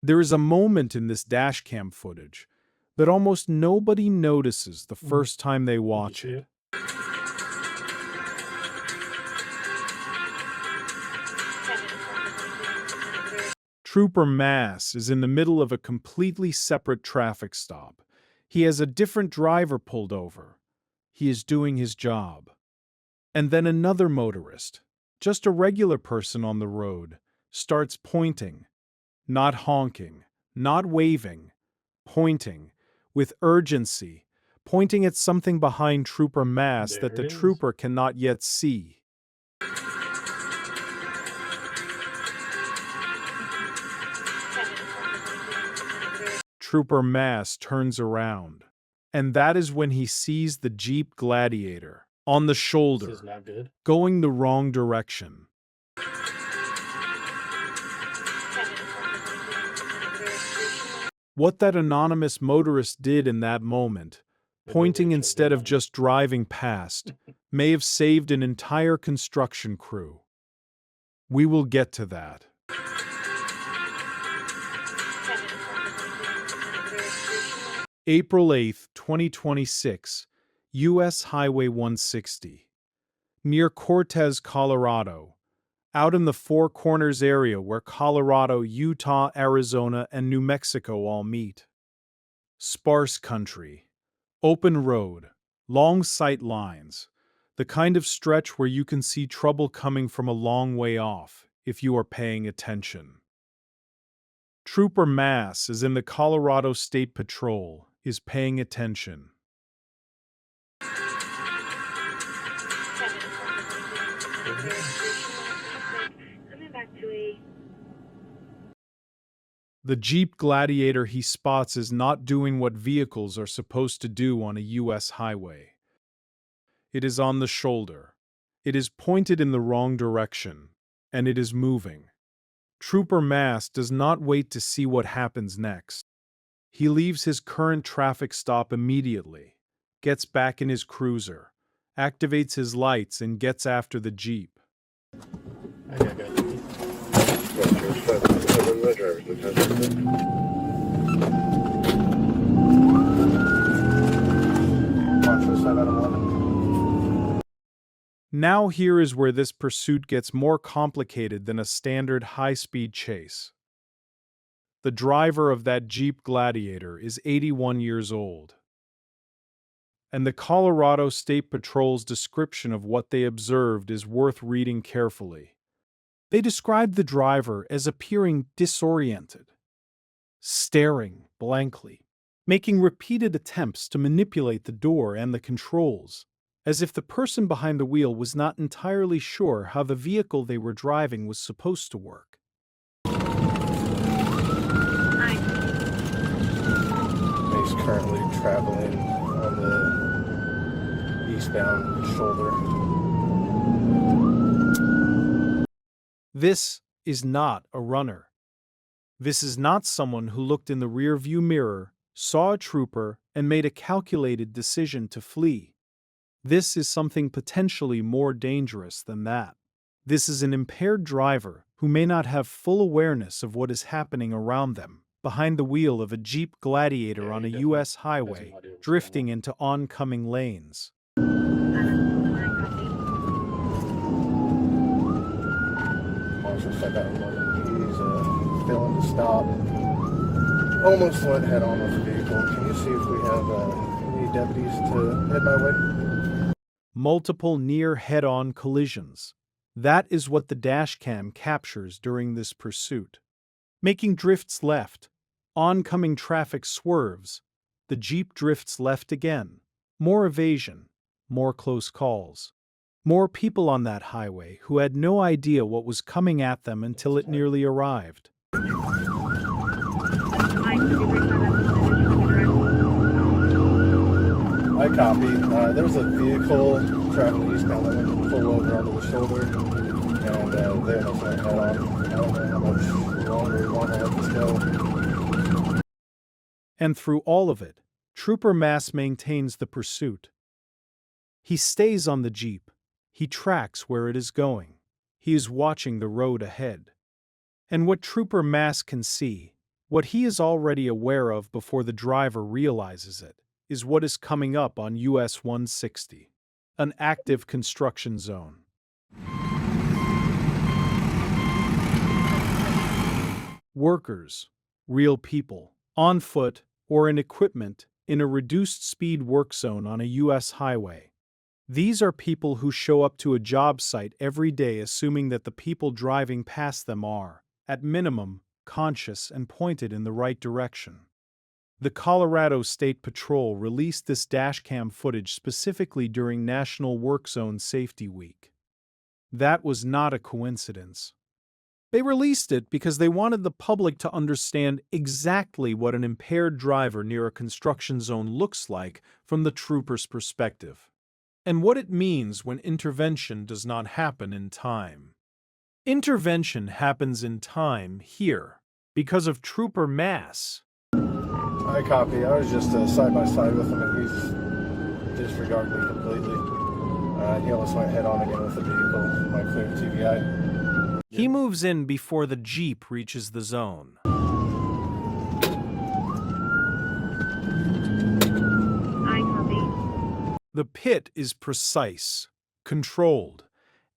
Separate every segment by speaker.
Speaker 1: There is a moment in this dashcam footage that almost nobody notices the first time they watch it. Trooper Mass is in the middle of a completely separate traffic stop. He has a different driver pulled over. He is doing his job. And then another motorist, just a regular person on the road, starts pointing, not honking, not waving, pointing, with urgency, pointing at something behind Trooper Mass that the trooper cannot yet see. Trooper Mass turns around, and that is when he sees the Jeep Gladiator on the shoulder,
Speaker 2: This is not good.
Speaker 1: going the wrong direction. What that anonymous motorist did in that moment, pointing instead of just driving past, may have saved an entire construction crew. We will get to that. April 8, 2026, U.S. Highway 160. Near Cortez, Colorado. Out in the Four Corners area where Colorado, Utah, Arizona, and New Mexico all meet. Sparse country. Open road. Long sight lines. The kind of stretch where you can see trouble coming from a long way off, if you are paying attention. Trooper Mass is in the Colorado State Patrol, is paying attention. The Jeep Gladiator he spots is not doing what vehicles are supposed to do on a U.S. highway. It is on the shoulder. It is pointed in the wrong direction, and it is moving. Trooper Mass does not wait to see what happens next. He leaves his current traffic stop immediately, gets back in his cruiser, activates his lights, and gets after the Jeep.
Speaker 2: I got
Speaker 1: Now here is where this pursuit gets more complicated than a standard high-speed chase. The driver of that Jeep Gladiator is 81 years old. And the Colorado State Patrol's description of what they observed is worth reading carefully. They described the driver as appearing disoriented, staring blankly, making repeated attempts to manipulate the door and the controls, as if the person behind the wheel was not entirely sure how the vehicle they were driving was supposed to work.
Speaker 2: He's currently traveling on the eastbound shoulder.
Speaker 1: This is not a runner. This is not someone who looked in the rearview mirror, saw a trooper, and made a calculated decision to flee. This is something potentially more dangerous than that. This is an impaired driver who may not have full awareness of what is happening around them, behind the wheel of a Jeep Gladiator on a U.S. highway, drifting into oncoming lanes.
Speaker 2: Marshall said that he's failing to stop. Almost went head on with the vehicle. Can you see if we have any deputies to head my way?
Speaker 1: Multiple near head-on collisions. That is what the dashcam captures during this pursuit. Making drifts left. Oncoming traffic swerves. The Jeep drifts left again. More evasion. More close calls. More people on that highway who had no idea what was coming at them until it nearly arrived.
Speaker 2: I copy. There's a vehicle traveling eastbound that went full over onto the shoulder, and they almost went head on. I don't know how much longer we want to let this go.
Speaker 1: And through all of it, Trooper Mass maintains the pursuit. He stays on the Jeep. He tracks where it is going. He is watching the road ahead. And what Trooper Mass can see, What he is already aware of before the driver realizes it is what is coming up on US 160, an active construction zone. Workers, real people, on foot or in equipment in a reduced speed work zone on a US highway. These are people who show up to a job site every day assuming that the people driving past them are, at minimum, conscious and pointed in the right direction. The Colorado State Patrol released this dashcam footage specifically during National Work Zone Safety Week. That was not a coincidence. They released it because they wanted the public to understand exactly what an impaired driver near a construction zone looks like from the trooper's perspective, and what it means when intervention does not happen in time. Intervention happens in time here because of Trooper Mass.
Speaker 2: I copy. I was just side by side with him, and he's disregarded me completely. He almost went head on again with the vehicle. My clear TVI.
Speaker 1: He moves in before the Jeep reaches the zone.
Speaker 3: I copy.
Speaker 1: The pit is precise, controlled,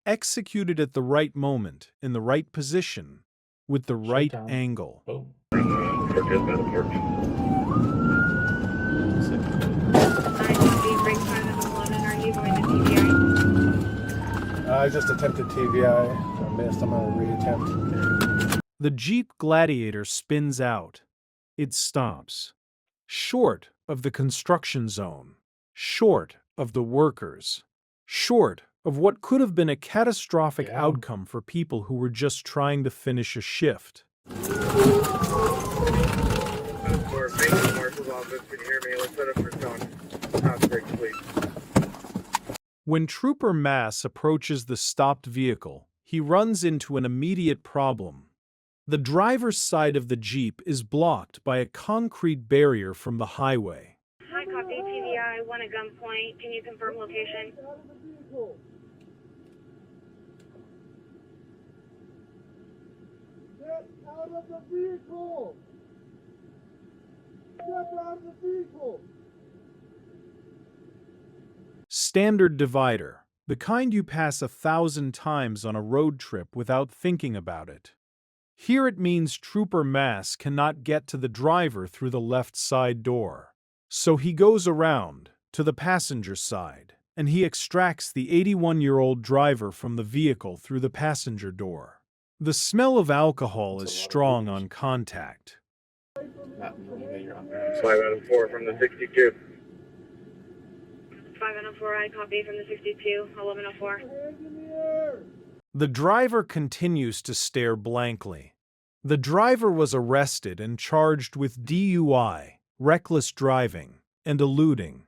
Speaker 1: executed at the right moment, in the right position, with the right angle.
Speaker 3: Boom. Cortez by the porch. I copy. Break 511. Are you going to TVI?
Speaker 2: I just attempted TVI. I missed. I'm going to reattempt.
Speaker 1: The Jeep Gladiator spins out. It stops. Short of the construction zone. Short of the workers. Short of what could have been a catastrophic outcome for people who were just trying to finish a shift.
Speaker 4: For Mason Marshal's office, can you hear me? Let's set up for tone. House break, please.
Speaker 1: When Trooper Mass approaches the stopped vehicle, he runs into an immediate problem. The driver's side of the Jeep is blocked by a concrete barrier from the highway.
Speaker 3: Hi, copy. TVI. One at gunpoint. Can you confirm location?
Speaker 5: Get out of the vehicle! Step out of the vehicle!
Speaker 1: Standard divider, the kind you pass 1,000 times on a road trip without thinking about it. Here it means Trooper Mass cannot get to the driver through the left side door. So he goes around to the passenger side, and he extracts the 81-year-old driver from the vehicle through the passenger door. The smell of alcohol is strong on contact.
Speaker 4: 504 from the 62.
Speaker 3: 504. I copy from the 62. 1104.
Speaker 5: Hands in the air!
Speaker 1: The driver continues to stare blankly. The driver was arrested and charged with DUI, reckless driving, and eluding.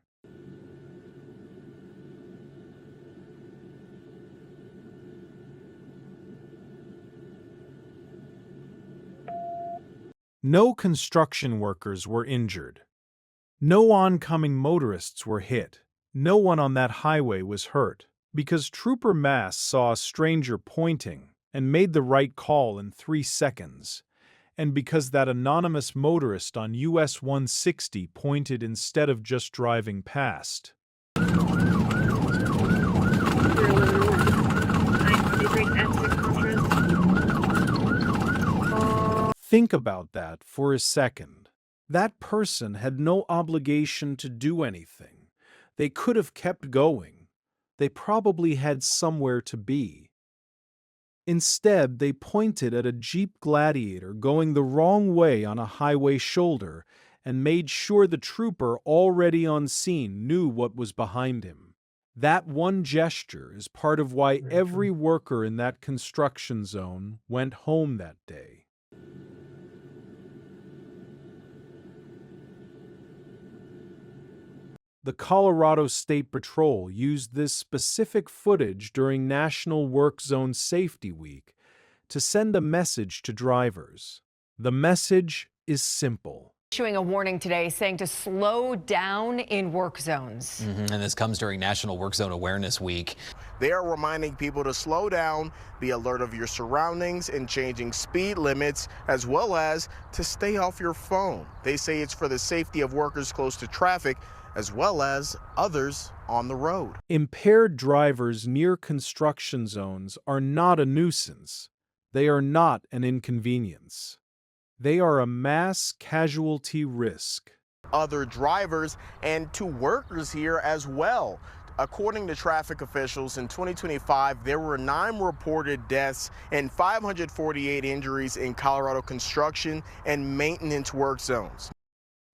Speaker 1: No construction workers were injured. No oncoming motorists were hit. No one on that highway was hurt, because Trooper Mass saw a stranger pointing and made the right call in 3 seconds, and because that anonymous motorist on US 160 pointed instead of just driving past.
Speaker 3: I copy. Break S6 Ultra.
Speaker 1: Think about that for a second. That person had no obligation to do anything. They could have kept going. They probably had somewhere to be. Instead, they pointed at a Jeep Gladiator going the wrong way on a highway shoulder and made sure the trooper already on scene knew what was behind him. That one gesture is part of why every worker in that construction zone went home that day. The Colorado State Patrol used this specific footage during National Work Zone Safety Week to send a message to drivers. The message is simple.
Speaker 6: Issuing a warning today saying to slow down in work zones.
Speaker 7: And this comes during National Work Zone Awareness Week. They are reminding people to slow down, be alert of your surroundings, and changing speed limits, as well as to stay off your phone. They say it's for the safety of workers close to traffic, as well as others on the road.
Speaker 1: Impaired drivers near construction zones are not a nuisance. They are not an inconvenience. They are a mass casualty risk.
Speaker 7: Other drivers and to workers here as well. According to traffic officials, in 2025, there were 9 reported deaths and 548 injuries in Colorado construction and maintenance work zones.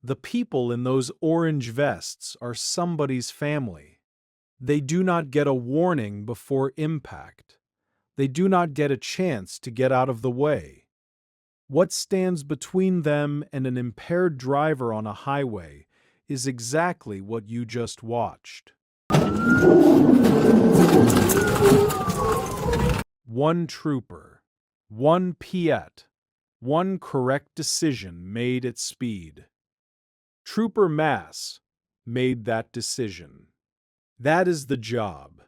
Speaker 1: The people in those orange vests are somebody's family. They do not get a warning before impact. They do not get a chance to get out of the way. What stands between them and an impaired driver on a highway is exactly what you just watched. One trooper, one Piet, one correct decision made at speed. Trooper Mass made that decision. That is the job.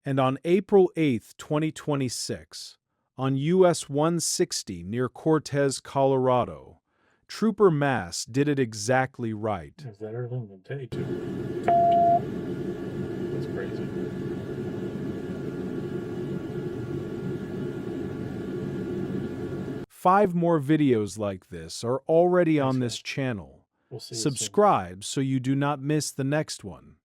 Speaker 1: And on April 8, 2026, on US 160 near Cortez, Colorado, Trooper Mass did it exactly right.
Speaker 8: Is that early in the day, too? That's crazy.
Speaker 1: Five more videos like this are already on this channel.
Speaker 8: We'll see you soon.
Speaker 1: Subscribe so you do not miss the next one.